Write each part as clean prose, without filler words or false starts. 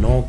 9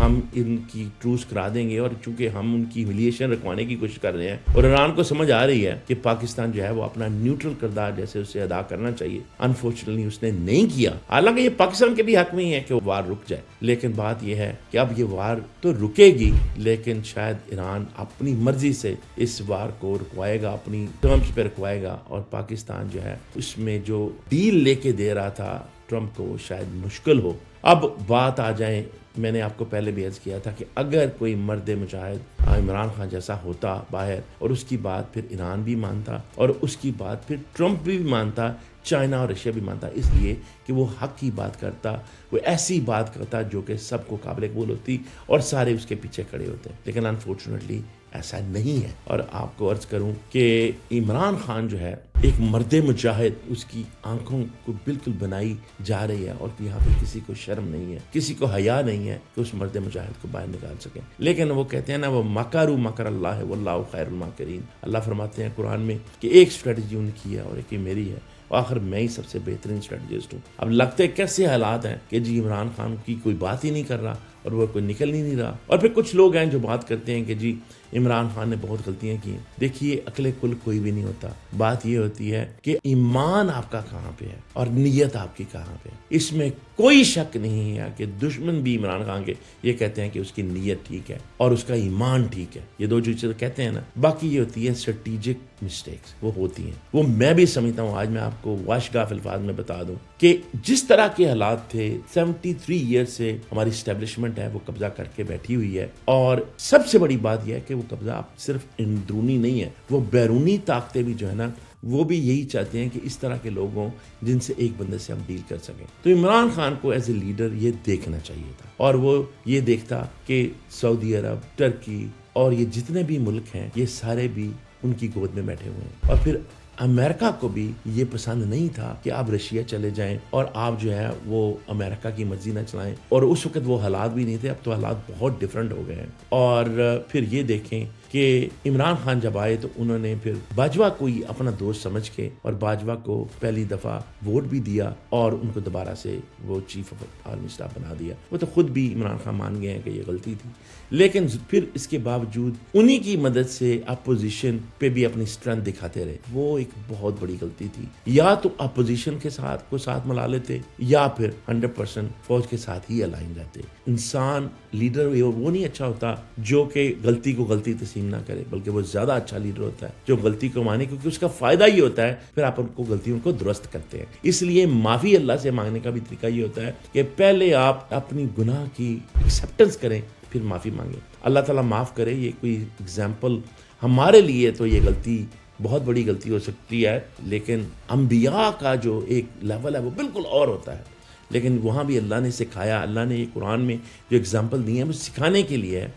ہم ان کی ٹروس کرا دیں گے، اور چونکہ ہم ان کی ہیوملیشن رکھوانے کی کوشش کر رہے ہیں اور ایران کو سمجھ آ رہی ہے کہ پاکستان جو ہے وہ اپنا نیوٹرل کردار جیسے اسے ادا کرنا چاہیے، انفارچونیٹلی اس نے نہیں کیا۔ حالانکہ یہ پاکستان کے بھی حق میں ہی ہے کہ وہ وار رک جائے، لیکن بات یہ ہے کہ اب یہ وار تو رکے گی، لیکن شاید ایران اپنی مرضی سے اس وار کو رکوائے گا، اپنی ٹرمز پہ رکوائے گا، اور پاکستان جو ہے اس میں جو ڈیل لے کے دے رہا تھا ٹرمپ کو شاید مشکل ہو۔ اب بات آ جائیں، میں نے آپ کو پہلے بھی عرض کیا تھا کہ اگر کوئی مرد مجاہد عمران خان جیسا ہوتا باہر، اور اس کی بات پھر ایران بھی مانتا، اور اس کی بات پھر ٹرمپ بھی مانتا، چائنا اور رشیا بھی مانتا، اس لیے کہ وہ حق کی بات کرتا، وہ ایسی بات کرتا جو کہ سب کو قابل قبول ہوتی اور سارے اس کے پیچھے کھڑے ہوتے، لیکن انفارچونیٹلی ایسا نہیں ہے۔ اور آپ کو عرض کروں کہ عمران خان جو ہے ایک مرد مجاہد، اس کی آنکھوں کو بالکل بنائی جا رہی ہے، اور یہاں پہ کسی کو شرم نہیں ہے، کسی کو حیا نہیں ہے کہ اس مرد مجاہد کو باہر نکال سکیں۔ لیکن وہ کہتے ہیں نا، وہ مکروا مکر اللہ واللہ خیر الماکرین، اللہ فرماتے ہیں قرآن میں کہ ایک اسٹریٹجی ان کی ہے اور ایک میری ہے، آخر میں ہی سب سے بہترین اسٹریٹجسٹ ہوں۔ اب لگتے کیسے حالات ہیں کہ جی عمران خان کی کوئی بات ہی نہیں کر رہا اور وہ کوئی نکل ہی نہیں رہا، اور پھر کچھ لوگ ہیں جو بات کرتے ہیں کہ جی عمران خان نے بہت غلطیاں کی ہیں۔ دیکھیے، عقل کل کوئی بھی نہیں ہوتا، بات یہ ہوتی ہے کہ ایمان آپ کا کہاں پہ ہے اور نیت آپ کی کہاں پہ ہے۔ اس میں کوئی شک نہیں ہے کہ دشمن بھی عمران خان کے یہ کہتے ہیں کہ اس کی نیت ٹھیک ہے اور اس کا ایمان ٹھیک ہے، یہ دو چیزیں کہتے ہیں نا۔ باقی یہ ہوتی ہے اسٹریٹجک مسٹیکس، وہ ہوتی ہیں، وہ میں بھی سمجھتا ہوں۔ آج میں آپ کو واشگاف الفاظ میں بتا دوں کہ جس طرح کے حالات تھے، 73 ایئر سے ہماری اسٹیبلشمنٹ ہے وہ قبضہ کر کے بیٹھی ہوئی ہے، اور سب سے بڑی بات یہ ہے کہ وہ قبضہ اب صرف اندرونی نہیں ہے، وہ بیرونی طاقتیں بھی جو ہے نا، وہ بھی یہی چاہتے ہیں کہ اس طرح کے لوگ ہوں جن سے ایک بندے سے ہم ڈیل کر سکیں۔ تو عمران خان کو ایز اے لیڈر یہ دیکھنا چاہیے تھا، اور وہ یہ دیکھتا کہ سعودی عرب، ٹرکی اور یہ جتنے بھی ملک ہیں، یہ سارے بھی ان کی گود میں بیٹھے ہوئے ہیں، اور پھر امریکہ کو بھی یہ پسند نہیں تھا کہ آپ رشیا چلے جائیں اور آپ جو ہے وہ امریکہ کی مرضی نہ چلائیں، اور اس وقت وہ حالات بھی نہیں تھے، اب تو حالات بہت ڈیفرنٹ ہو گئے ہیں۔ اور پھر یہ دیکھیں کہ عمران خان جب آئے تو انہوں نے پھر باجوہ کو ہی اپنا دوست سمجھ کے اور باجوہ کو پہلی دفعہ ووٹ بھی دیا اور ان کو دوبارہ سے وہ چیف آف آرمی اسٹاف بنا دیا۔ وہ تو خود بھی عمران خان مان گئے ہیں کہ یہ غلطی تھی، لیکن پھر اس کے باوجود انہی کی مدد سے اپوزیشن پہ بھی اپنی اسٹرینتھ دکھاتے رہے۔ وہ ایک بہت بڑی غلطی تھی، یا تو اپوزیشن کے ساتھ ملا لیتے، یا پھر 100% فوج کے ساتھ ہی الائن رہتے۔ انسان لیڈر وہ نہیں اچھا ہوتا جو کہ غلطی کو غلطی تسلیم نہ کرے، بلکہ وہ زیادہ اچھا لیڈر ہوتا ہے جو غلطی کو مانے، کیونکہ اس کا فائدہ یہ ہوتا ہے پھر آپ ان کو غلطیوں کو درست کرتے ہیں۔ اس لیے معافی اللہ سے مانگنے کا بھی طریقہ یہ ہوتا ہے کہ پہلے آپ اپنی گناہ کی ایکسیپٹنس کریں، پھر معافی مانگیں، اللہ تعالیٰ معاف کرے۔ یہ کوئی اگزامپل ہمارے لیے تو یہ غلطی بہت بڑی غلطی ہو سکتی ہے، لیکن انبیاء کا جو ایک لیول ہے وہ بالکل اور ہوتا ہے، لیکن وہاں بھی اللہ نے سکھایا، اللہ نے یہ قرآن میں جو اگزامپل دی ہے وہ سکھانے کے لیے ہے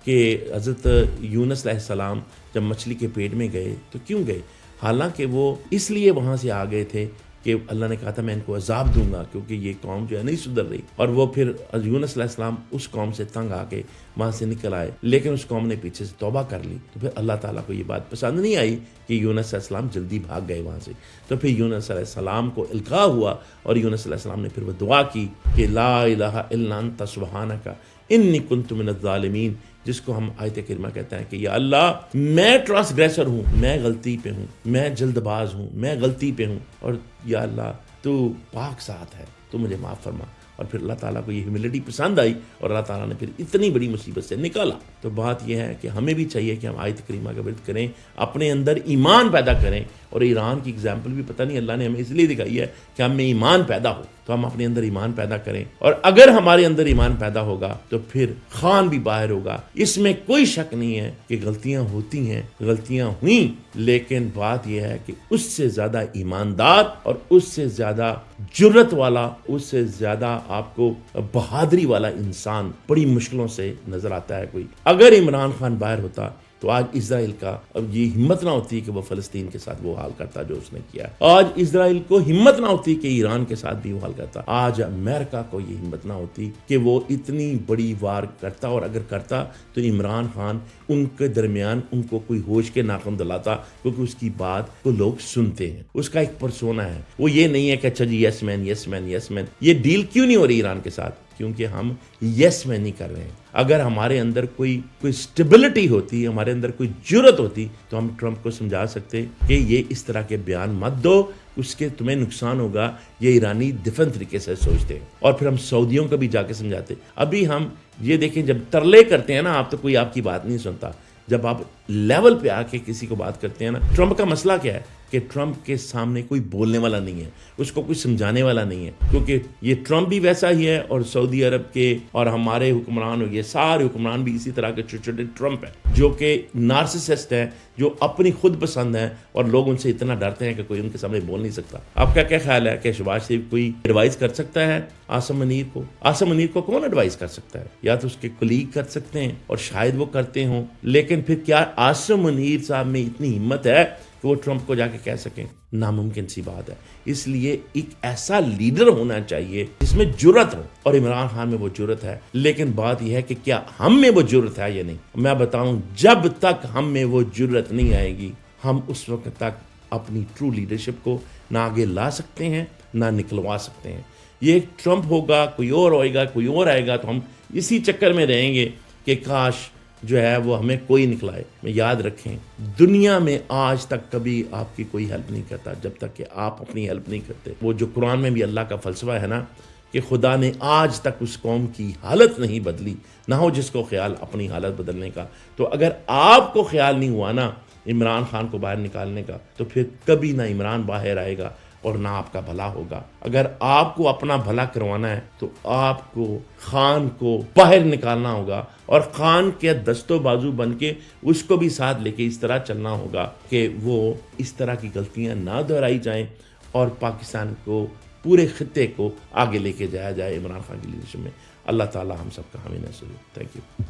کہ حضرت یونس علیہ السلام جب مچھلی کے پیٹ میں گئے تو کیوں گئے؟ حالانکہ وہ اس لیے وہاں سے آ گئے تھے کہ اللہ نے کہا تھا میں ان کو عذاب دوں گا کیونکہ یہ قوم جو ہے نہیں سدھر رہی، اور وہ پھر یونس علیہ السلام اس قوم سے تنگ آ کے وہاں سے نکل آئے، لیکن اس قوم نے پیچھے سے توبہ کر لی، تو پھر اللہ تعالیٰ کو یہ بات پسند نہیں آئی کہ یونس علیہ السلام جلدی بھاگ گئے وہاں سے، تو پھر یونس علیہ السلام کو القاء ہوا، اور یونس علیہ السلام نے پھر وہ دعا کی کہ لا الہ الا انت سبحانک انی کنت من الظالمین، جس کو ہم آیت کریمہ کہتے ہیں کہ یا اللہ میں ٹرانسگریسر ہوں، میں غلطی پہ ہوں، میں جلد باز ہوں، میں غلطی پہ ہوں، اور یا اللہ تو پاک ذات ہے، تو مجھے معاف فرما۔ اور پھر اللہ تعالیٰ کو یہ ہیوملٹی پسند آئی اور اللہ تعالیٰ نے پھر اتنی بڑی مصیبت سے نکالا۔ تو بات یہ ہے کہ ہمیں بھی چاہیے کہ ہم آیت کریمہ کا ورد کریں، اپنے اندر ایمان پیدا کریں، اور ایران کی اگزامپل بھی پتہ نہیں اللہ نے ہمیں اس لیے دکھائی ہے کہ ہم میں ایمان پیدا ہو، تو ہم اپنے اندر ایمان پیدا کریں، اور اگر ہمارے اندر ایمان پیدا ہوگا تو پھر خان بھی باہر ہوگا۔ اس میں کوئی شک نہیں ہے کہ غلطیاں ہوتی ہیں، غلطیاں ہوئیں، لیکن بات یہ ہے کہ اس سے زیادہ ایماندار اور اس سے زیادہ جرت والا، اس سے زیادہ آپ کو بہادری والا انسان بڑی مشکلوں سے نظر آتا ہے کوئی۔ اگر عمران خان باہر ہوتا تو آج اسرائیل کا اب یہ ہمت نہ ہوتی کہ وہ فلسطین کے ساتھ وہ حال کرتا جو اس نے کیا، آج اسرائیل کو ہمت نہ ہوتی کہ ایران کے ساتھ بھی وہ حال کرتا، آج امریکہ کو یہ ہمت نہ ہوتی کہ وہ اتنی بڑی وار کرتا، اور اگر کرتا تو عمران خان ان کے درمیان ان کو کوئی ہوش کے ناخن دلاتا، کیونکہ اس کی بات کو لوگ سنتے ہیں، اس کا ایک پرسونا ہے، وہ یہ نہیں ہے کہ اچھا جی یس مین یس مین یس مین۔ یہ ڈیل کیوں نہیں ہو رہی ایران کے ساتھ؟ کیونکہ ہم یس میں نہیں کر رہے ہیں. اگر ہمارے اندر کوئی اسٹیبلٹی ہوتی, ہمارے اندر کوئی جرت ہوتی, تو ہم ٹرمپ کو سمجھا سکتے کہ یہ اس طرح کے بیان مت دو, اس کے تمہیں نقصان ہوگا. یہ ایرانی ڈفرنٹ طریقے سے سوچتے ہیں. اور پھر ہم سعودیوں کو بھی جا کے سمجھاتے. ابھی ہم یہ دیکھیں, جب ترلے کرتے ہیں نا آپ, تو کوئی آپ کی بات نہیں سنتا. جب آپ لیول پہ آ کے کسی کو بات کرتے ہیں نا, ٹرمپ کا مسئلہ کیا ہے کہ ٹرمپ کے سامنے کوئی بولنے والا نہیں ہے, اس کو کوئی سمجھانے والا نہیں ہے, کیونکہ یہ ٹرمپ بھی ویسا ہی ہے, اور سعودی عرب کے اور ہمارے حکمران, یہ سارے حکمران بھی اسی طرح کے چھوٹے چھوٹے ٹرمپ ہیں, جو کہ نارسسسٹ ہیں, جو اپنی خود پسند ہیں, اور لوگ ان سے اتنا ڈرتے ہیں کہ کوئی ان کے سامنے بول نہیں سکتا. آپ کا کیا خیال ہے کہ شہباز شریف کوئی ایڈوائز کر سکتا ہے عاصم منیر کو؟ عاصم منیر کو کون ایڈوائز کر سکتا ہے؟ یا تو اس کے کلیگ کر سکتے ہیں, اور شاید وہ کرتے ہوں, لیکن پھر کیا عاصم منیر صاحب میں اتنی ہمت ہے کہ وہ ٹرمپ کو جا کے کہہ سکیں؟ ناممکن سی بات ہے. اس لیے ایک ایسا لیڈر ہونا چاہیے جس میں جرت ہو, اور عمران خان میں وہ جرت ہے. لیکن بات یہ ہے کہ کیا ہم میں وہ جرت ہے یا نہیں. میں بتاؤں, جب تک ہم میں وہ جرت نہیں آئے گی, ہم اس وقت تک اپنی ٹرو لیڈرشپ کو نہ آگے لا سکتے ہیں, نہ نکلوا سکتے ہیں. یہ ٹرمپ ہوگا, کوئی اور ہوئے گا, کوئی اور آئے گا, تو ہم اسی چکر میں رہیں گے کہ کاش جو ہے وہ ہمیں کوئی نکلائے. میں یاد رکھیں, دنیا میں آج تک کبھی آپ کی کوئی ہیلپ نہیں کرتا جب تک کہ آپ اپنی ہیلپ نہیں کرتے. وہ جو قرآن میں بھی اللہ کا فلسفہ ہے نا, کہ خدا نے آج تک اس قوم کی حالت نہیں بدلی, نہ ہو جس کو خیال اپنی حالت بدلنے کا. تو اگر آپ کو خیال نہیں ہوا نا عمران خان کو باہر نکالنے کا, تو پھر کبھی نہ عمران باہر آئے گا اور نہ آپ کا بھلا ہوگا. اگر آپ کو اپنا بھلا کروانا ہے تو آپ کو خان کو باہر نکالنا ہوگا, اور خان کے دستوں بازو بن کے اس کو بھی ساتھ لے کے اس طرح چلنا ہوگا کہ وہ اس طرح کی غلطیاں نہ دہرائی جائیں, اور پاکستان کو, پورے خطے کو آگے لے کے جایا جائے عمران خان کی لیڈرشپ میں. اللہ تعالی ہم سب کا حامی ناصر ہو. Thank you.